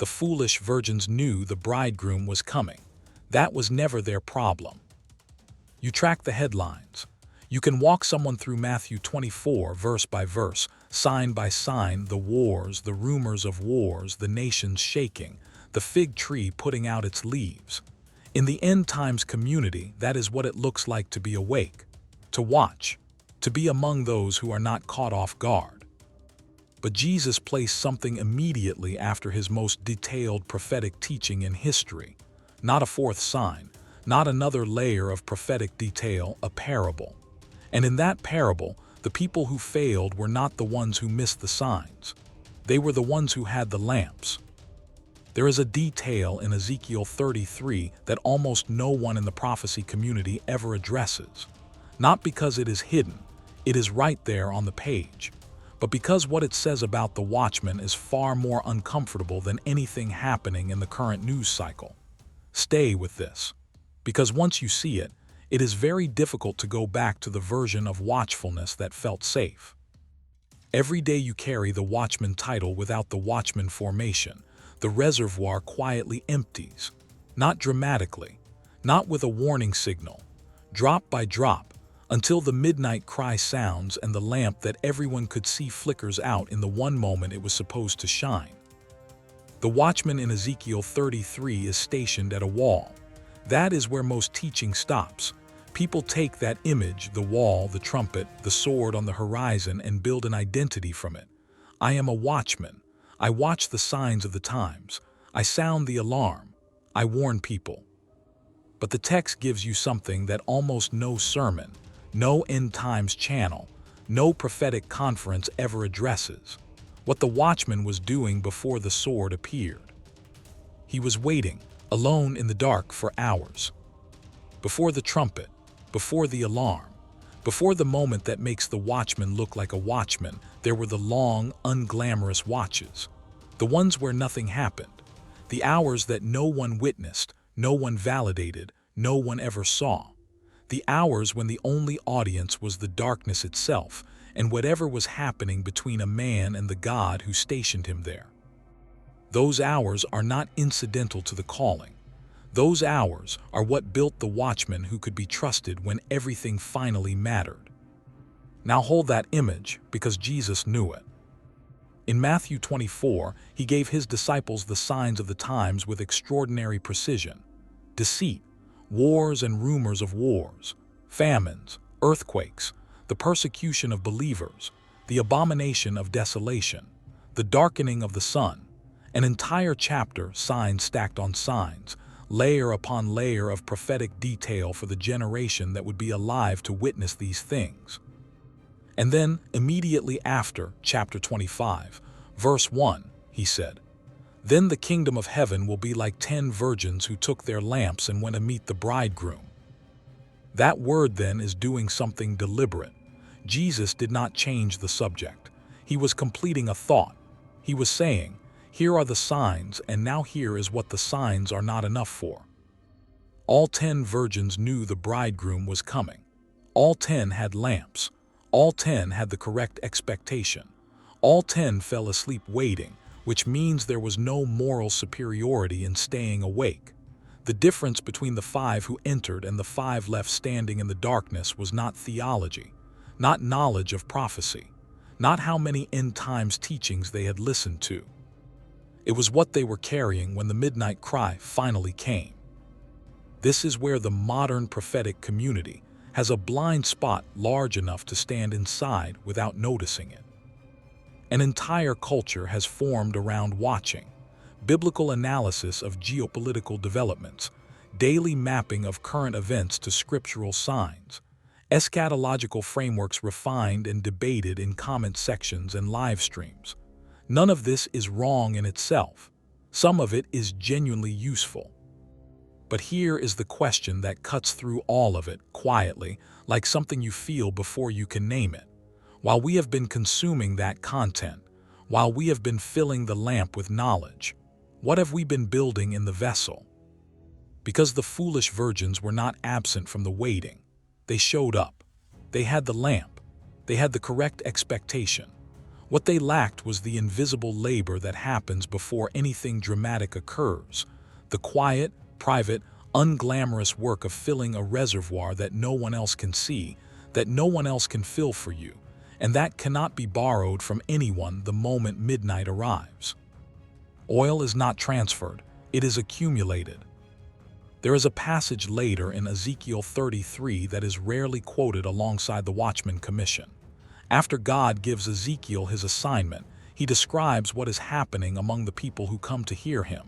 The foolish virgins knew the bridegroom was coming. That was never their problem. You track the headlines. You can walk someone through Matthew 24 verse by verse, sign by sign, the wars, the rumors of wars, the nations shaking, the fig tree putting out its leaves. In the end times community, that is what it looks like to be awake, to watch, to be among those who are not caught off guard. But Jesus placed something immediately after his most detailed prophetic teaching in history. Not a fourth sign, not another layer of prophetic detail, a parable. And in that parable, the people who failed were not the ones who missed the signs. They were the ones who had the lamps. There is a detail in Ezekiel 33 that almost no one in the prophecy community ever addresses. Not because it is hidden, it is right there on the page, but because what it says about the Watchman is far more uncomfortable than anything happening in the current news cycle. Stay with this, because once you see it, it is very difficult to go back to the version of watchfulness that felt safe. Every day you carry the Watchman title without the Watchman formation, the reservoir quietly empties, not dramatically, not with a warning signal, drop by drop, until the midnight cry sounds and the lamp that everyone could see flickers out in the one moment it was supposed to shine. The Watchman in Ezekiel 33 is stationed at a wall. That is where most teaching stops. People take that image, the wall, the trumpet, the sword on the horizon, and build an identity from it. I am a watchman. I watch the signs of the times. I sound the alarm. I warn people. But the text gives you something that almost no sermon, no end times channel, no prophetic conference ever addresses. What the watchman was doing before the sword appeared. He was waiting, alone in the dark for hours. Before the trumpet, before the alarm, before the moment that makes the watchman look like a watchman, there were the long, unglamorous watches. The ones where nothing happened. The hours that no one witnessed, no one validated, no one ever saw. The hours when the only audience was the darkness itself and whatever was happening between a man and the God who stationed him there. Those hours are not incidental to the calling. Those hours are what built the watchman who could be trusted when everything finally mattered. Now hold that image, because Jesus knew it. In Matthew 24, he gave his disciples the signs of the times with extraordinary precision. Deceit, wars and rumors of wars, famines, earthquakes, the persecution of believers, the abomination of desolation, the darkening of the sun, an entire chapter, signs stacked on signs, layer upon layer of prophetic detail for the generation that would be alive to witness these things. And then, immediately after, chapter 25, verse 1, he said, "Then the kingdom of heaven will be like 10 virgins who took their lamps and went to meet the bridegroom." That word then is doing something deliberate. Jesus did not change the subject. He was completing a thought. He was saying, here are the signs, and now here is what the signs are not enough for. All 10 virgins knew the bridegroom was coming. All 10 had lamps. All 10 had the correct expectation. All 10 fell asleep waiting, which means there was no moral superiority in staying awake. The difference between the 5 who entered and the 5 left standing in the darkness was not theology, not knowledge of prophecy, not how many end times teachings they had listened to. It was what they were carrying when the midnight cry finally came. This is where the modern prophetic community has a blind spot large enough to stand inside without noticing it. An entire culture has formed around watching, biblical analysis of geopolitical developments, daily mapping of current events to scriptural signs, eschatological frameworks refined and debated in comment sections and live streams. None of this is wrong in itself. Some of it is genuinely useful. But here is the question that cuts through all of it, quietly, like something you feel before you can name it. While we have been consuming that content, while we have been filling the lamp with knowledge, what have we been building in the vessel? Because the foolish virgins were not absent from the waiting. They showed up. They had the lamp. They had the correct expectation. What they lacked was the invisible labor that happens before anything dramatic occurs, the quiet, private, unglamorous work of filling a reservoir that no one else can see, that no one else can fill for you, and that cannot be borrowed from anyone the moment midnight arrives. Oil is not transferred, it is accumulated. There is a passage later in Ezekiel 33 that is rarely quoted alongside the Watchman commission. After God gives Ezekiel his assignment, he describes what is happening among the people who come to hear him.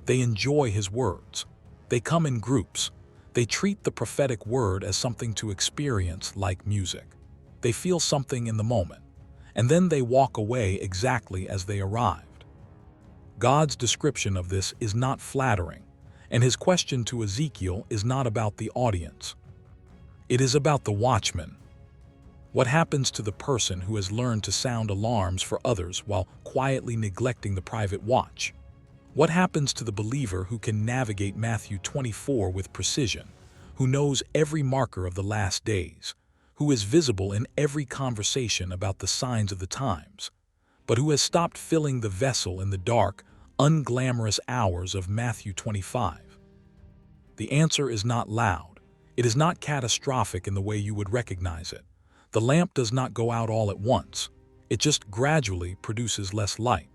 They enjoy his words. They come in groups. They treat the prophetic word as something to experience like music. They feel something in the moment, and then they walk away exactly as they arrived. God's description of this is not flattering, and his question to Ezekiel is not about the audience. It is about the watchman. What happens to the person who has learned to sound alarms for others while quietly neglecting the private watch? What happens to the believer who can navigate Matthew 24 with precision, who knows every marker of the last days, who is visible in every conversation about the signs of the times, but who has stopped filling the vessel in the dark, unglamorous hours of Matthew 25? The answer is not loud. It is not catastrophic in the way you would recognize it. The lamp does not go out all at once. It just gradually produces less light.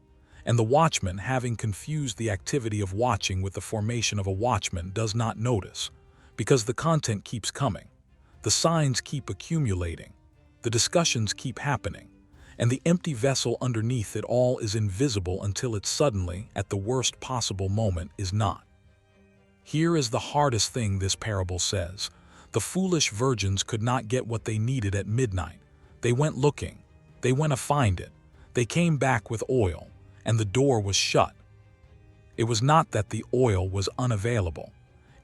And the watchman, having confused the activity of watching with the formation of a watchman, does not notice, because the content keeps coming. The signs keep accumulating. The discussions keep happening. And the empty vessel underneath it all is invisible until it suddenly, at the worst possible moment, is not. Here is the hardest thing this parable says. The foolish virgins could not get what they needed at midnight. They went looking. They went to find it. They came back with oil, and the door was shut. It was not that the oil was unavailable.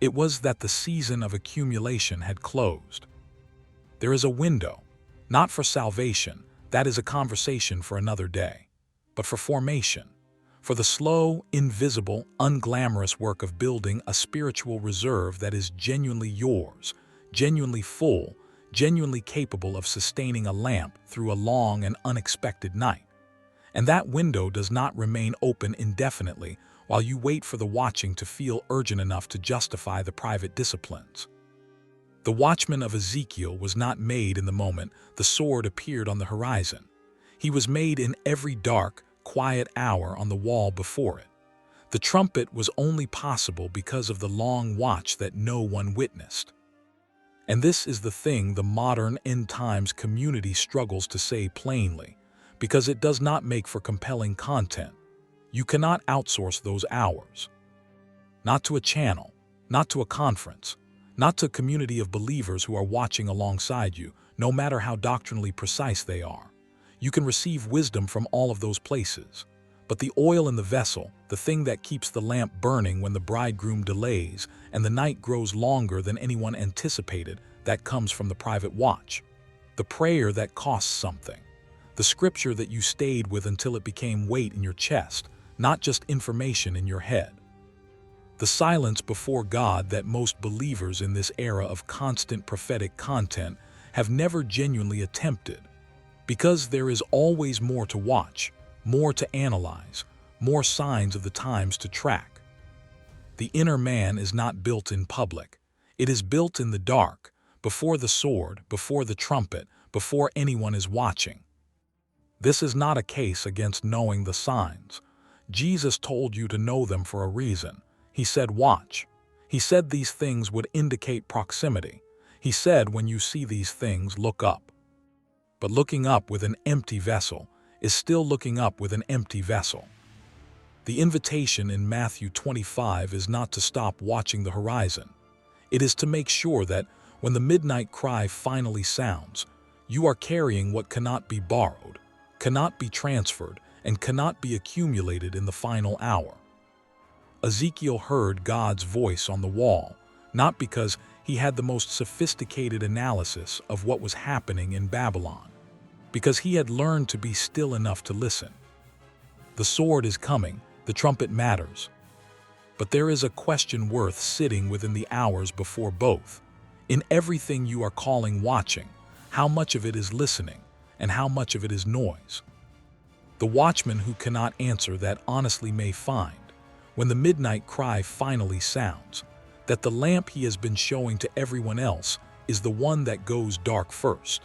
It was that the season of accumulation had closed. There is a window, not for salvation, that is a conversation for another day, but for formation, for the slow, invisible, unglamorous work of building a spiritual reserve that is genuinely yours, genuinely full, genuinely capable of sustaining a lamp through a long and unexpected night. And that window does not remain open indefinitely while you wait for the watching to feel urgent enough to justify the private disciplines. The watchman of Ezekiel was not made in the moment the sword appeared on the horizon. He was made in every dark, quiet hour on the wall before it. The trumpet was only possible because of the long watch that no one witnessed. And this is the thing the modern end times community struggles to say plainly, because it does not make for compelling content. You cannot outsource those hours. Not to a channel, not to a conference, not to a community of believers who are watching alongside you, no matter how doctrinally precise they are. You can receive wisdom from all of those places. But the oil in the vessel, the thing that keeps the lamp burning when the bridegroom delays and the night grows longer than anyone anticipated, that comes from the private watch. The prayer that costs something. The scripture that you stayed with until it became weight in your chest, not just information in your head. The silence before God that most believers in this era of constant prophetic content have never genuinely attempted. Because there is always more to watch, more to analyze, more signs of the times to track. The inner man is not built in public. It is built in the dark, before the sword, before the trumpet, before anyone is watching. This is not a case against knowing the signs. Jesus told you to know them for a reason. He said, watch. He said these things would indicate proximity. He said, when you see these things, look up. But looking up with an empty vessel is still looking up with an empty vessel. The invitation in Matthew 25 is not to stop watching the horizon. It is to make sure that when the midnight cry finally sounds, you are carrying what cannot be borrowed, cannot be transferred, and cannot be accumulated in the final hour. Ezekiel heard God's voice on the wall, not because he had the most sophisticated analysis of what was happening in Babylon, because he had learned to be still enough to listen. The sword is coming, the trumpet matters. But there is a question worth sitting within the hours before both. In everything you are calling watching, how much of it is listening, and how much of it is noise? The watchman who cannot answer that honestly may find, when the midnight cry finally sounds, that the lamp he has been showing to everyone else is the one that goes dark first.